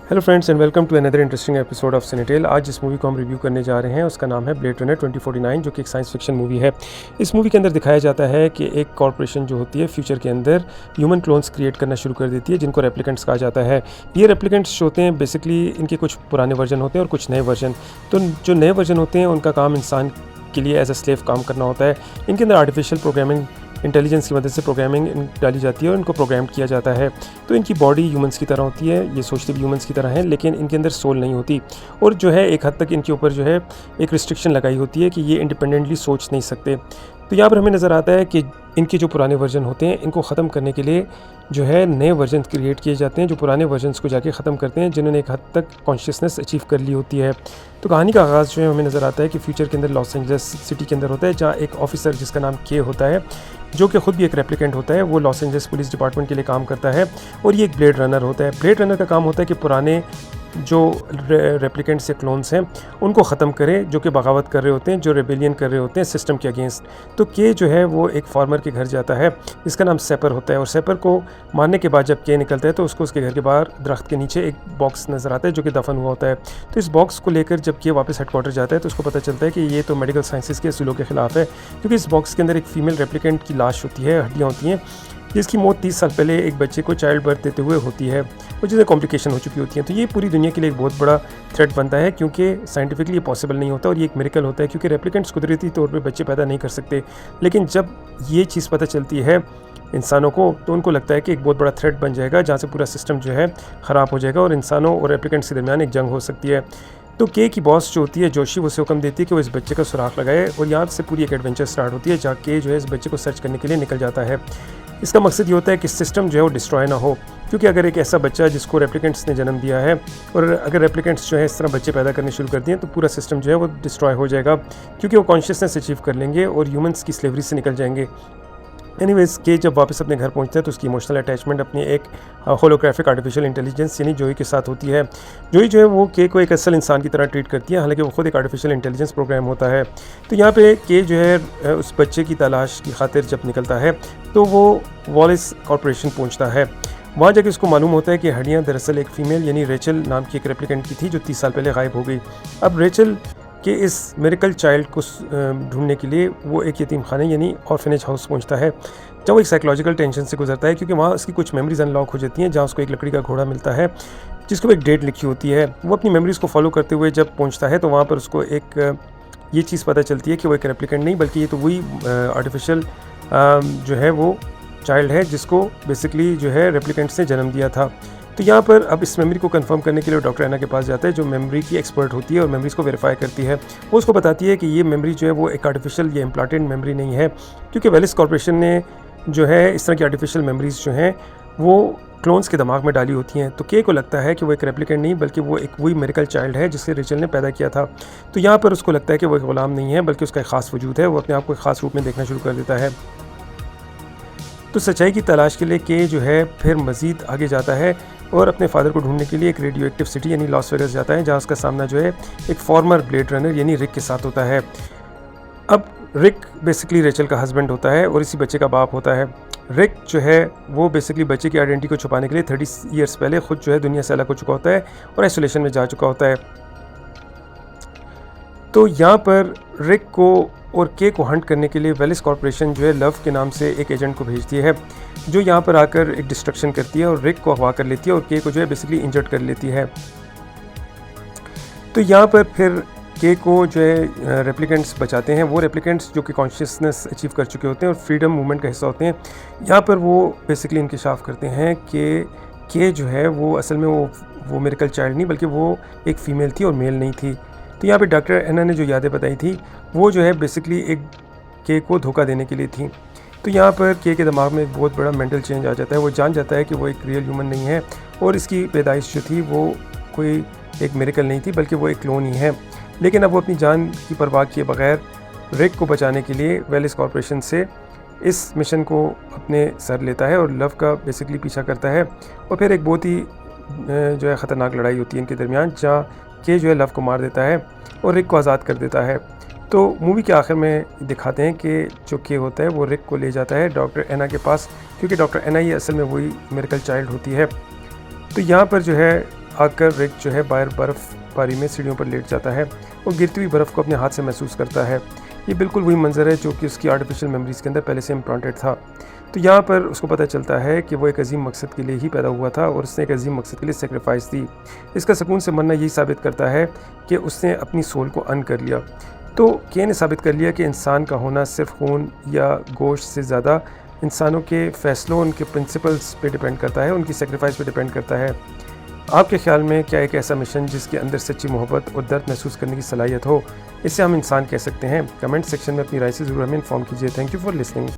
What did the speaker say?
Hello friends and welcome to another interesting episode of Cinetel. आज जिस movie को हम रिव्यू करने जा रहे हैं उसका नाम है ब्लेड रनर 2049, जो कि एक साइंस फिक्शन मूवी है। इस मूवी के अंदर दिखाया जाता है कि एक कॉर्पोरेशन जो होती है फ्यूचर के अंदर ह्यूमन क्लोन्स क्रिएट करना शुरू कर देती है, जिनको रेप्लिकेंट्स कहा जाता है। ये रेप्लिकेंट्स होते हैं बेसिकली इनके कुछ पुराने वर्जन होते हैं और कुछ नए वर्जन। तो जो नए वर्जन होते हैं उनका काम इंसान के लिए एज अ स्लेव काम करना होता है। इनके अंदर आर्टिफिशियल प्रोग्रामिंग इंटेलिजेंस की मदद से प्रोग्रामिंग डाली जाती है और इनको प्रोग्राम किया जाता है। तो इनकी बॉडी ह्यूमंस की तरह होती है, ये सोचते भी ह्यूमंस की तरह हैं, लेकिन इनके अंदर सोल नहीं होती। और जो है एक हद तक इनके ऊपर जो है एक रिस्ट्रिक्शन लगाई होती है कि ये इंडिपेंडेंटली सोच नहीं सकते। तो यहाँ पर हमें नज़र आता है कि इनके जो पुराने वर्जन होते हैं इनको ख़त्म करने के लिए जो है नए वर्जन क्रिएट किए जाते हैं, जो पुराने वर्जन्स को जाके ख़त्म करते हैं, जिन्होंने एक हद तक कॉन्शियसनेस अचीव कर ली होती है। तो कहानी का आगाज़ जो है हमें नज़र आता है कि फ्यूचर के अंदर लॉस एंजल्स सिटी के अंदर होता है, जहाँ एक ऑफिसर जिसका नाम के होता है, जो कि ख़ुद भी एक रेप्लिकेंट होता है, वो लॉस एंजल्स पुलिस डिपार्टमेंट के लिए काम करता है। और ये एक ब्लेड रनर होता है। ब्लेड रनर का काम होता है कि पुराने जो रेप्लिकेंट्स या क्लोन्स हैं उनको ख़त्म करें, जो कि बगावत कर रहे होते हैं, जो रेबेलियन कर रहे होते हैं सिस्टम के अगेंस्ट। तो के जो है वो एक फार्मर के घर जाता है जिसका नाम सेपर होता है, और सेपर को मारने के बाद जब के निकलता है तो उसको उसके घर के बाहर दरख्त के नीचे एक बॉक्स नज़र आता है जो कि दफन हुआ होता है। तो इस बॉक्स को लेकर जब के वापस हेडक्वार्टर जाता है तो उसको पता चलता है कि ये तो मेडिकल साइंसेस के असूलों के ख़िलाफ़ है, क्योंकि इस बॉक्स के अंदर एक फ़ीमेल रेप्लिकेंट की लाश होती है, हड्डियाँ होती हैं, जिसकी मौत 30 साल पहले एक बच्चे को चाइल्ड बर्थ देते हुए होती है और जिसमें कॉम्प्लिकेशन हो चुकी होती हैं। तो ये पूरी दुनिया के लिए एक बहुत बड़ा थ्रेट बनता है, क्योंकि साइंटिफिकली ये पॉसिबल नहीं होता और ये एक मिरेकल होता है, क्योंकि रेप्लिकेंट्स कुदरती तौर पे बच्चे पैदा नहीं कर सकते। लेकिन जब ये चीज़ पता चलती है इंसानों को तो उनको लगता है कि एक बहुत बड़ा थ्रेट बन जाएगा, जहाँ से पूरा सिस्टम जो है ख़राब हो जाएगा और इंसानों और रेप्लिकेंट्स के दरमियान एक जंग हो सकती है। तो के की बॉस जो होती है जोशी, वो उसे हुक्म देती है कि वो इस बच्चे का सुराख लगाए, और यहाँ से पूरी एक एडवेंचर स्टार्ट होती है जहाँ के जो है इस बच्चे को सर्च करने के लिए निकल जाता है। इसका मकसद ये होता है कि सिस्टम जो है वो डिस्ट्रॉय ना हो, क्योंकि अगर एक ऐसा बच्चा जिसको रेप्लिकेंट्स ने जन्म दिया है और अगर रेप्लिकेंट्स जो है इस तरह बच्चे पैदा करने शुरू कर दिए तो पूरा सिस्टम जो है वो डिस्ट्रॉय हो जाएगा, क्योंकि वो कॉन्शियसनेस अचीव कर लेंगे और ह्यूमंस की स्लेवरी से निकल जाएंगे। एनीवेज़ के जब वापस अपने घर पहुंचता है तो उसकी इमोशनल अटैचमेंट अपनी एक होलोग्राफिक आर्टिफिशियल इंटेलिजेंस यानी जोई के साथ होती है। जोई जो है वो के को एक असल इंसान की तरह ट्रीट करती है, हालांकि वो खुद एक आर्टिफिशियल इंटेलिजेंस प्रोग्राम होता है। तो यहाँ पे के जो है उस बच्चे की तलाश की खातिर जब निकलता है तो वो वॉलिस कॉर्पोरेशन पहुँचता है। वहाँ जाके उसको मालूम होता है कि हड्डियाँ दरअसल एक फ़ीमेल यानी रेचल नाम की एक रेप्लिकेंट की थी, जो 30 साल पहले गायब हो गई। अब रेचल कि इस मेरिकल चाइल्ड को ढूंढने के लिए वो एक यतीम खाने यानी ऑर्फनेज हाउस पहुंचता है, जब वो एक साइकोलॉजिकल टेंशन से गुजरता है, क्योंकि वहाँ उसकी कुछ मेमोरीज अनलॉक हो जाती हैं, जहाँ उसको एक लकड़ी का घोड़ा मिलता है जिसको एक डेट लिखी होती है। वो अपनी मेमोरीज़ को फॉलो करते हुए जब पहुँचता है तो वहाँ पर उसको एक ये चीज़ पता चलती है कि वो एक रेप्लिकेंट नहीं बल्कि ये तो वही आर्टिफिशियल जो है वो चाइल्ड है जिसको बेसिकली जो है रेप्लिकेंट्स ने जन्म दिया था। तो यहाँ पर अब इस मेमोरी को कंफर्म करने के लिए डॉक्टर एना के पास जाता है, जो मेमोरी की एक्सपर्ट होती है और मेमोरीज़ को वेरीफाई करती है। वो उसको बताती है कि ये मेमोरी जो है वो एक आर्टिफिशियल या इम्प्लांटेड मेमोरी नहीं है, क्योंकि वेलिस कॉर्पोरेशन ने जो है इस तरह की आर्टिफिशियल मेमोरीज़ जो हैं वो क्लोन्स के दिमाग में डाली होती हैं। तो के को लगता है कि वो एक रेप्लिकेंट नहीं बल्कि वो एक वही मेरिकल चाइल्ड है जिसे रेचल ने पैदा किया था। तो यहाँ पर उसको लगता है कि वो एक ग़ुलाम नहीं है बल्कि उसका एक ख़ास वजूद है, वो अपने आप को एक ख़ास रूप में देखना शुरू कर देता है। तो सच्चाई की तलाश के लिए के जो है फिर मज़ीद आगे जाता है और अपने फादर को ढूंढने के लिए एक रेडियो एक्टिव सिटी यानी लॉस वेगस जाता है, जहाँ उसका सामना जो है एक फॉर्मर ब्लेड रनर यानी रिक के साथ होता है। अब रिक बेसिकली रेचल का हस्बैंड होता है और इसी बच्चे का बाप होता है। रिक जो है वो बेसिकली बच्चे की आइडेंटिटी को छुपाने के लिए 30 ईयर्स पहले खुद जो है दुनिया से अलग हो चुका होता है और आइसोलेशन में जा चुका होता है। तो यहाँ पर रिक को और के को हंट करने के लिए वेलिस कॉर्पोरेशन जो है लव के नाम से एक एजेंट को भेजती है, जो यहाँ पर आकर एक डिस्ट्रक्शन करती है और रिक को अगवा कर लेती है और के को जो है बेसिकली इंजर्ड कर लेती है। तो यहाँ पर फिर के को जो है रेप्लिकेंट्स बचाते हैं, वो रेप्लिकेंट्स जो कि कॉन्शियसनेस अचीव कर चुके होते हैं और फ्रीडम मूवमेंट का हिस्सा होते हैं। यहाँ पर वो बेसिकली इंकशाफ करते हैं कि के जो है वो असल में वो मेरिकल चाइल्ड नहीं बल्कि वो एक फ़ीमेल थी और मेल नहीं थी। तो यहाँ पे डॉक्टर एना ने जो यादें बताई थी वो जो है बेसिकली एक के को धोखा देने के लिए थी। तो यहाँ पर के दिमाग में एक बहुत बड़ा मेंटल चेंज आ जाता है, वो जान जाता है कि वो एक रियल ह्यूमन नहीं है और इसकी पैदाइश जो थी वो कोई एक मिरेकल नहीं थी बल्कि वो एक क्लोन ही है। लेकिन अब वो अपनी जान की परवाह किए बगैर रिक को बचाने के लिए वेलिस कॉर्पोरेशन से इस मिशन को अपने सर लेता है और लव का बेसिकली पीछा करता है। और फिर एक बहुत ही जो है ख़तरनाक लड़ाई होती है इनके दरमियान, जहाँ के जो है लव को मार देता है और रिक को आज़ाद कर देता है। तो मूवी के आखिर में दिखाते हैं कि जो के होता है वो रिक को ले जाता है डॉक्टर एना के पास, क्योंकि डॉक्टर एना ही असल में वही मिरेकल चाइल्ड होती है। तो यहाँ पर जो है आकर रिक जो है बाहर बर्फ़बारी में सीढ़ियों पर लेट जाता है और गिरती हुई बर्फ़ को अपने हाथ से महसूस करता है। ये बिल्कुल वही मंज़र है जो कि उसकी आर्टिफिशियल मेमोरीज़ के अंदर पहले से इम्प्लांटेड था। तो यहाँ पर उसको पता चलता है कि वो एक अजीम मकसद के लिए ही पैदा हुआ था और उसने एक अजीम मकसद के लिए सेक्रीफाइस दी। इसका सुकून से मरना यही साबित करता है कि उसने अपनी सोल को अर्न कर लिया। तो के ने साबित कर लिया कि इंसान का होना सिर्फ खून या गोश्त से ज़्यादा इंसानों के फ़ैसलों, उनके प्रिंसिपल्स पे डिपेंड करता है, उनकी सेक्रीफाइस पे डिपेंड करता है। आपके ख़्याल में क्या एक ऐसा मिशन जिसके अंदर सच्ची मोहब्बत और दर्द महसूस करने की सलाहियत हो, इसे हम इंसान कह सकते हैं? कमेंट सेक्शन में अपनी राय से ज़रूर हमें इन्फॉर्म कीजिए। Thank you for listening.